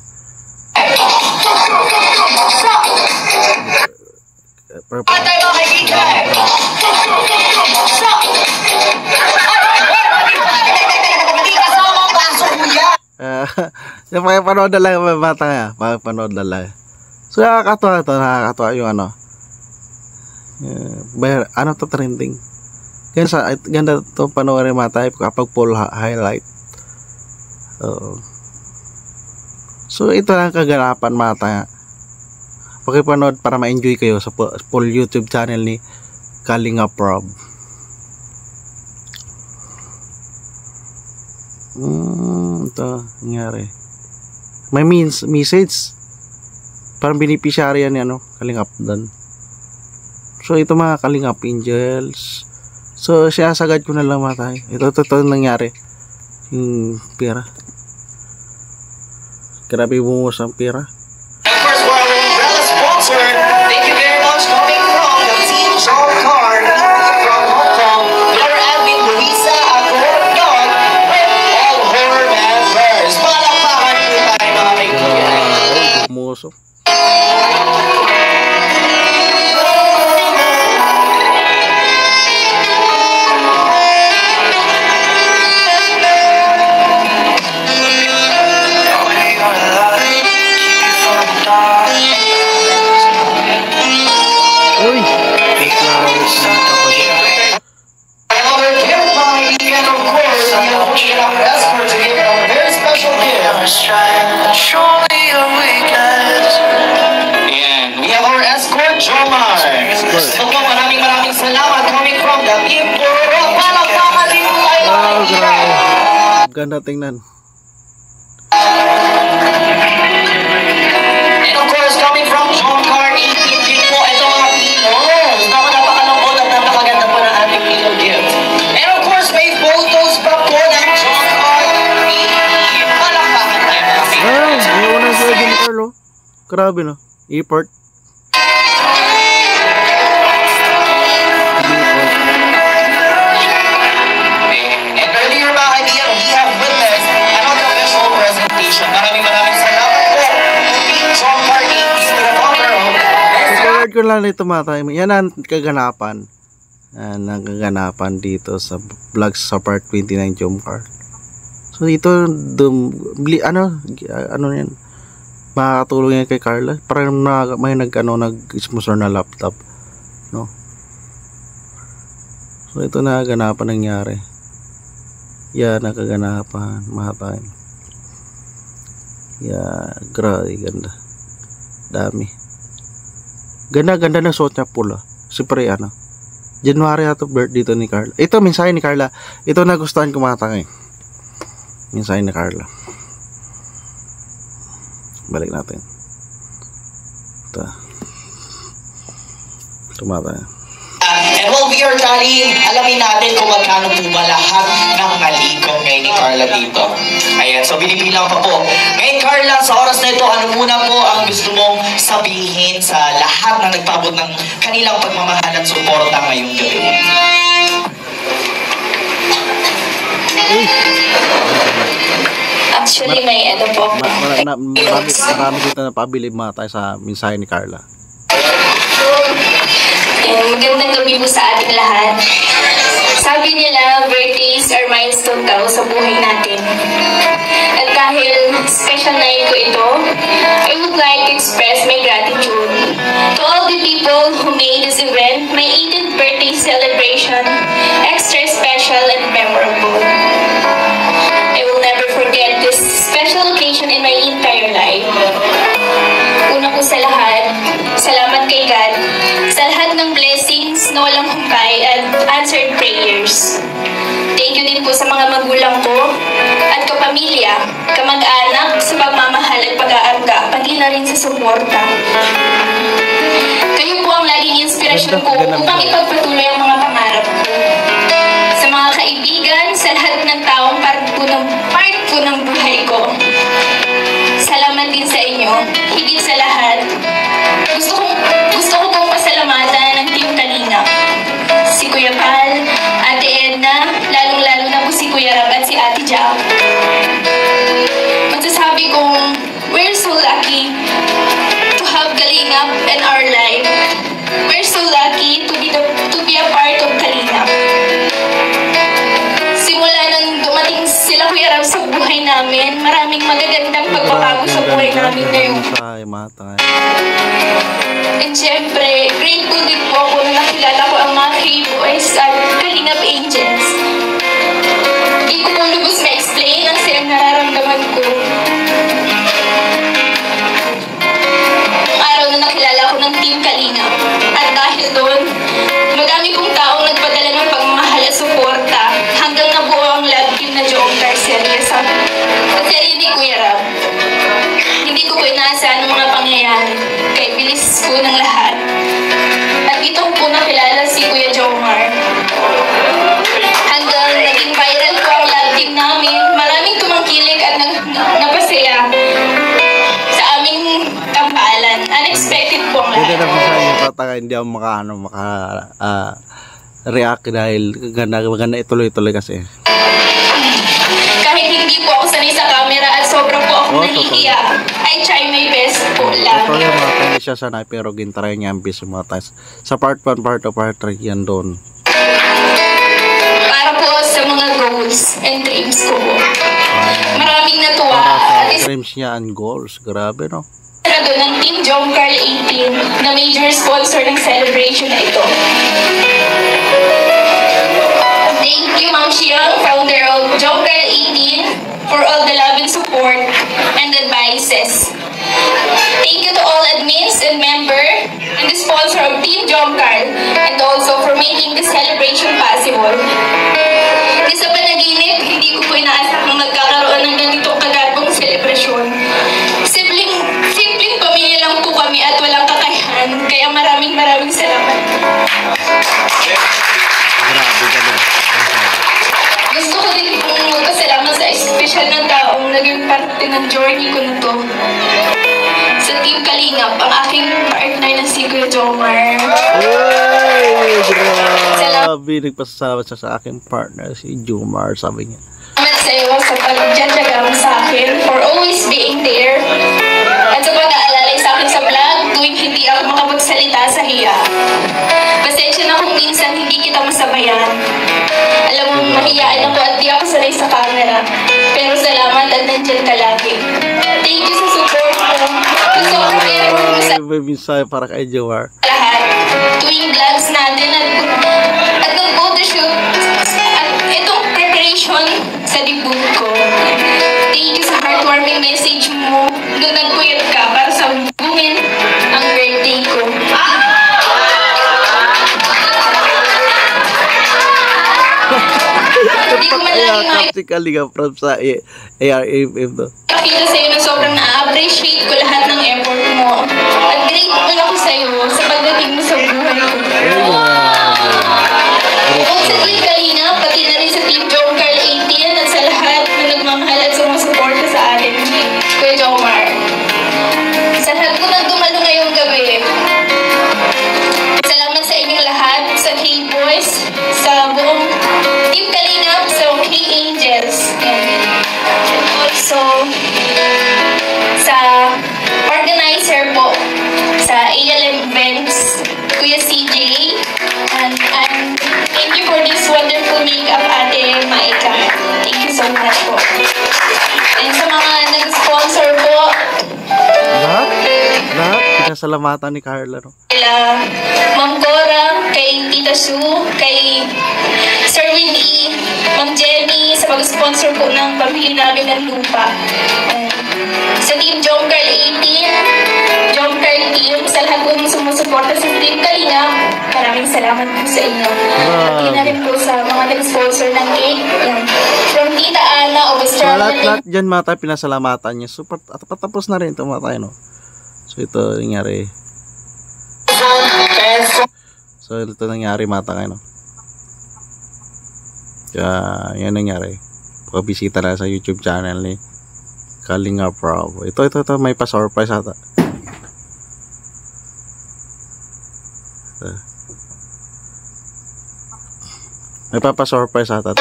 Perform. Pakipanood na lang yung bata nga. Pakipanood na lang. So nakakatawa ito. Nakakatawa yung ano to trending. Ganda to panoorin mata kapag full highlight. So ito lang kaganapan mata nga. Pakipanood para ma-enjoy kayo sa full YouTube channel ni Kalinga Prab. Ito nangyari. May message. Parang beneficiary yan ni Kalingap doon. So ito mga Kalingap Angels. So siya sagad ko na lang matay. Ito nangyari. Yung pera. Grabe bumuhos ang pera. First for our umbrella sponsor, thank you very much coming from the team John Card from Hong Kong. Our admin Luisa Acordion with all horror members. Palakpakan po tayo mga kaibigan. Bumuhos. We have our escort, Jomar. So maraming salamat coming from the team Puro. Palakpakan din po tayo mga kaibigan. Ganda tingnan. And of course, coming from John Card, 18 din po ito mga Pinos. Napakalambot at napakaganda po ng ating Pino gift. And of course, may photos pa po ng John Card. Palakpakan tayo mga kaibigan. May unang sa Jim Carlo. Grabe no. Effort. And earlier mga kaibigan, we have witnessed another visual presentation. Maraming salamat po. Team John Card, 18 to the cover. Forward ko lang nito mga tayo. Yan ang kaganapan nagaganapan dito sa vlogs sa part 29 jump card. So dito ano yan, makakatulong yan kay Carla. Parang may nag-sponsor na laptop, no? So ito nagaganapan nangyari. Yan, nakaganapan mga time. Yeah, grabe, ganda. Dami. Ganda na suot niya pula. Siyempre January ato birthday dito ni Carla. Ito mensahe ni Carla. Ito nagustuhan ko mga tangay. Mensahe ni Carla. Balik natin. Ito. Tumatay. And while we are carrying, alamin natin kung magkano po ba lahat ng malikom ngayon ni Carla dito. Ayan, so binibilang pa po. Ngayon Carla, sa oras na ito, ano muna po ang gusto mong sabihin sa lahat na nagpabot ng kanilang pagmamahal at suporta ngayong gabi? Actually, may ano po. Marami dito na pabilib mga tayo sa mensahe ni Carla. Magandang gabi po sa ating lahat. Sabi nila, birthdays are milestone daw sa buhay natin. At dahil special night ko ito, I would like to express my gratitude to all the people who made this event, my 18th birthday celebration, extra special and memorable. I will never forget this special occasion in my entire life. Una po sa lahat, salamat kay God sa lahat ng blessings na walang humpay at answered prayers. Thank you din po sa mga magulang ko at kapamilya, kamag-anak sa pagmamahal at pag-aarga, pati na rin sa suporta. Kayo po ang laging inspirasyon ko upang ipagpatuloy ang mga pangarap ko. Sa mga kaibigan, sa lahat ng taong part po ng buhay ko. Salamat din sa inyo. Higit sa lahat, gusto ko pong pasalamatan ng Team Kalingap. Si Kuya Pal, Ate Edna, lalong-lalo na po si Kuya Rab at si Ate Jack. Magsasabi kong, we're so lucky to have Kalingap in our life. We're so lucky to be a part of Kalingap. Simula nang dumating sila Kuya Rab sa buhay namin, maraming magagandang pagbabago sa buhay namin ngayon. And syempre, grateful din po ako na nakilala ko ang mga K-Boys at Kalingap Angels. Hindi ko po lubos ma-explain ang sayang nararamdaman ko. Ang araw na nakilala ko ng Team Kalingap. At dahil doon, madami pong taong nagpadala ng pagmamahal at suporta hanggang nabuo ang love team na Jomcar serye sa serye ni Kuya Rab. Hindi ko po inaasahan ang mga pangyayari, kaya bilis po ng lahat. At ito ko po nakilala si Kuya Jomar. Hanggang naging viral po ang love team namin, maraming tumangkilik at napasaya sa aming tampalan. Unexpected po ang lahat. Hindi na po sa inyo pataka, hindi ako react dahil maganda ituloy-tuloy kasi. Kahit hindi po ako sanay sa camera at sobra po ako nahihiya, I try my best po lang. Ito yung mga tayo siya sanay pero gintry niya ang bis mga tayo. Sa part 1, part 2, part 3 yan doon. Para po sa mga goals and dreams ko po. Maraming natuwa. Para sa dreams niya and goals. Grabe, no? Doon ng Team Jomcar 18 na major sponsor ng celebration na ito. Thank you, Ma'am Shiang, founder of Jomcar 18, for all the love and support and advices. Thank you to all admins and member and the sponsor of Team Jomcar, and also for making this celebration possible. Sa panaginip, hindi ko po inaasakang magkakaroon ng ganitong kagarbong selebrasyon. Simpleng pamilya lang po kami at walang kakayahan, kaya maraming salamat. Gusto ko din pong magpasalamat sa espesyal na taong naging parte ng journey ko na to. Sa Team Kalingap, ang aking partner na si Kuya Jomar. Grabe, nagpasalamat siya sa aking partner, si Jomar, sabi niya. Salamat sa iyo sa pagdadyaga mo sa akin, for always being there, at sa pag-aalalay sa akin sa vlog tuwing hindi ako makapagsalita sa hiya. Pasensya na kung minsan hindi kita yan. Alam mo, mahiyaan ako at di ako sanay sa camera. Pero salamat at nandyan ka lagi. Thank you sa support mo. Sa sobrang effort mo sa May mensahe para kay Jomar. lahat. Tuwing vlogs natin at nag-photoshoot at itong preparation sa debut ko. Thank you sa heartwarming message mo nung nagpuyat ka para sa bungin ang birthday ko. Hindi ko man lagi Captain Kalinga from sa ARMM to. makita sa'yo na sobrang na-appreciate ko lahat ng effort mo. At grateful ako sa'yo sa pagdating mo sa buhay ko. Kung sa Team Kalina, pati na rin sa Team John Carl 18 at sa lahat na nagmamahal at sumusuporta sa atin, Kuya Jomar. Sa lahat ko nang dumalo ngayong gabi, salamat sa inyong lahat, sa K-Boys, sa buong Team Kalina, sa K-Angels. And also, sa organizer po, sa ALM Events, Kuya CJ, and thank you for this wonderful makeup, Ate Maika. Thank you so much po. And sa mga nag-sponsor po, Lahat, pinasalamatan ni Carla, no? kila Ma'am Cora, kay Tita Sue, kay Sir Winnie, Ma'am Jenny, sa pag-sponsor po ng pamilya namin ng lupa. Sa Team John Carl 18, John Carl Team, sa lahat po ng sumusuporta sa Team Kalina, maraming salamat po sa inyo. Pati na rin po sa mga nag-sponsor ng cake. Yan. From Tita Ana of So, Australia. lahat dyan mga tayo pinasalamatan niya. So, patapos na rin ito mga tayo, no? So, ito nangyari. So, ito nangyari mga tayo, no? Kaya, yan nangyari. Pagkabisita na sa YouTube channel ni Kalinga Prab. Ito, may pa-surprise ata. May pa-surprise ata.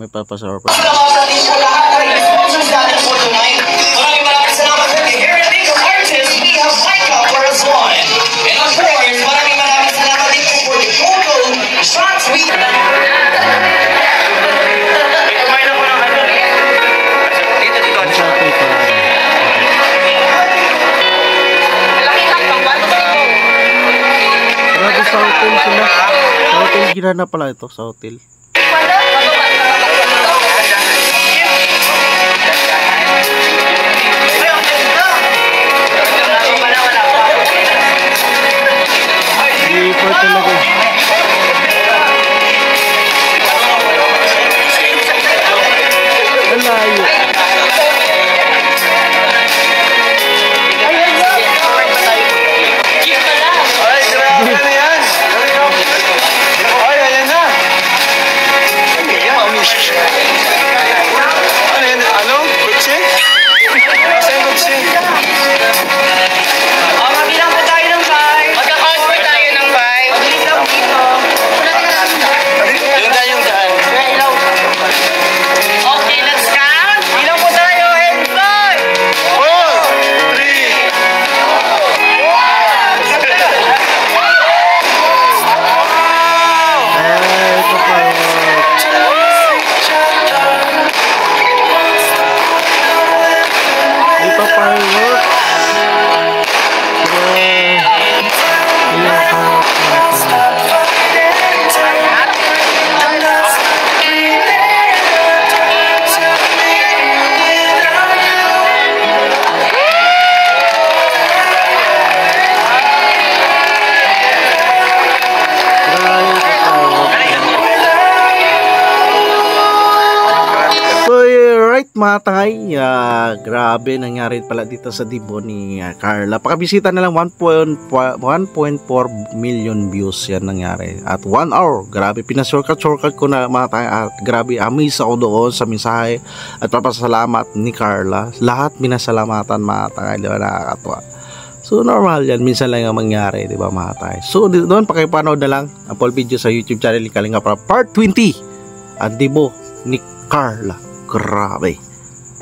May pa-surprise. Salamatan din po lahat ng sponsors natin for tonight. Maraming salamat po kay Harry Makeup Artist. We have Micah for us one. And of course, maraming salamat din po for the photo shots we Grabe sa hotel sila. Sa hotel ginana pala ito. Sa hotel. Sleeper talaga. Ang layo. Mga tangay, grabe nangyari pala dito sa Dibon ni Carla. Pakabisita na lang 1.4 million views yan nangyari. At 1 hour, grabe shortcut ko na mga tangay. At grabe, amaze ako doon sa mensahe at papasalamat ni Carla. Lahat minasalamatan mga tangay, di ba, nakakatuwa. So normal yan, minsan lang ang mangyari, di ba mga tangay. So doon pakipanood na lang ang full video sa YouTube channel ni Kalinga Prab Part 20 at Dibo ni Carla. Grabe.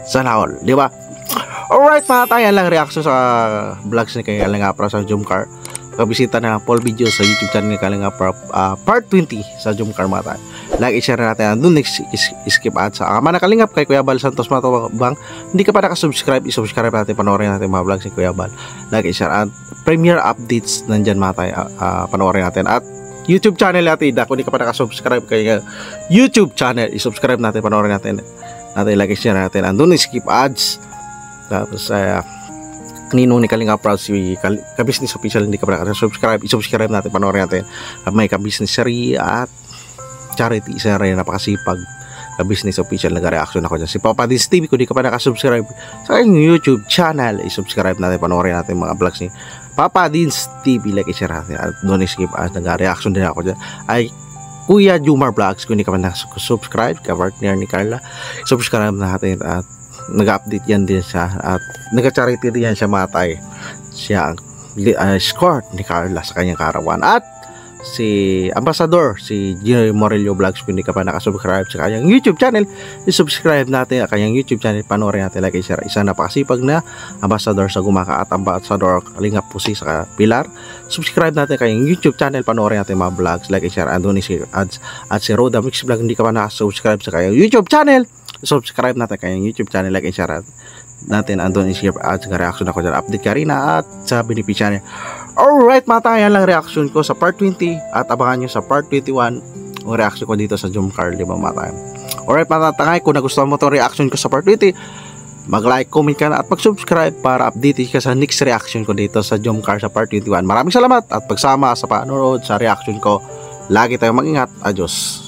Sana all, di ba? Alright mga tayo, lang reaction sa vlogs ni Kalinga Prab sa Jomcar. kabisita na full video sa YouTube channel ni Kalinga Prab, part 20 sa Jumcar mga tayo. Like, i-share natin. Doon next skip ads sa mga nakalingap kay Kuya Bal Santos Matubang. Hindi ka pa nakasubscribe, i-subscribe natin, panoorin natin mga vlog si Kuya Bal. Like, i-share at premiere updates nandyan mga tayo, panoorin natin. At YouTube channel natin, kung hindi ka pa nakasubscribe kay YouTube channel, i-subscribe natin, panoorin natin. Like, i-share natin. Doon skip ads. Tapos Ninong ni Kalinga Proud, si Ka-Business Official, hindi ka pa nakasubscribe, i-subscribe natin, panoorin natin. May Ka-Business Sari at Charity, isa rin napakasipag Ka-Business Official, nag-reaction ako dyan. Si Papa Dins TV, kung di ka pa nakasubscribe sa kanyang YouTube channel, i-subscribe natin, panoorin natin mga vlogs ni Papa Dins TV, like, i-share natin. At doon skip as nag-reaction din ako dyan ay Kuya Jumar Vlogs. Kung di ka pa nakasubscribe, ka-partner ni Carla, subscribe natin. At nag-update yan din siya at nag-charity din yan siya matay. Siya ang escort ni Carla sa kanyang karawan. At si Ambassador, si Gino Morello Vlogs, kung hindi ka pa nakasubscribe sa kanyang YouTube channel, i-subscribe natin ang kanyang YouTube channel, panoorin natin, like, share. Isa napakasipag na Ambassador sa Gumaka at Ambassador Kalinga Pusi sa Pilar. Subscribe natin kanyang YouTube channel, panoorin natin mga vlogs, like, share. Andun si ads at si Roda Mix Vlog, hindi ka pa nakasubscribe sa kanyang YouTube channel, subscribe natin kanyang YouTube channel, like, share natin. Andun si ads, reaction ako dyan, update ka rin at sa beneficiary. Alright mga tayo, yan lang reaction ko sa part 20 at abangan nyo sa part 21 ang reaction ko dito sa Jumcar, di ba mga tayo? Alright mga tatangay, kung nagustuhan mo itong reaction ko sa part 20, mag-like, comment ka na at mag-subscribe para update ka sa next reaction ko dito sa Jumcar sa part 21. Maraming salamat at pagsama sa panonood sa reaction ko. Lagi tayong mag-ingat. Adios.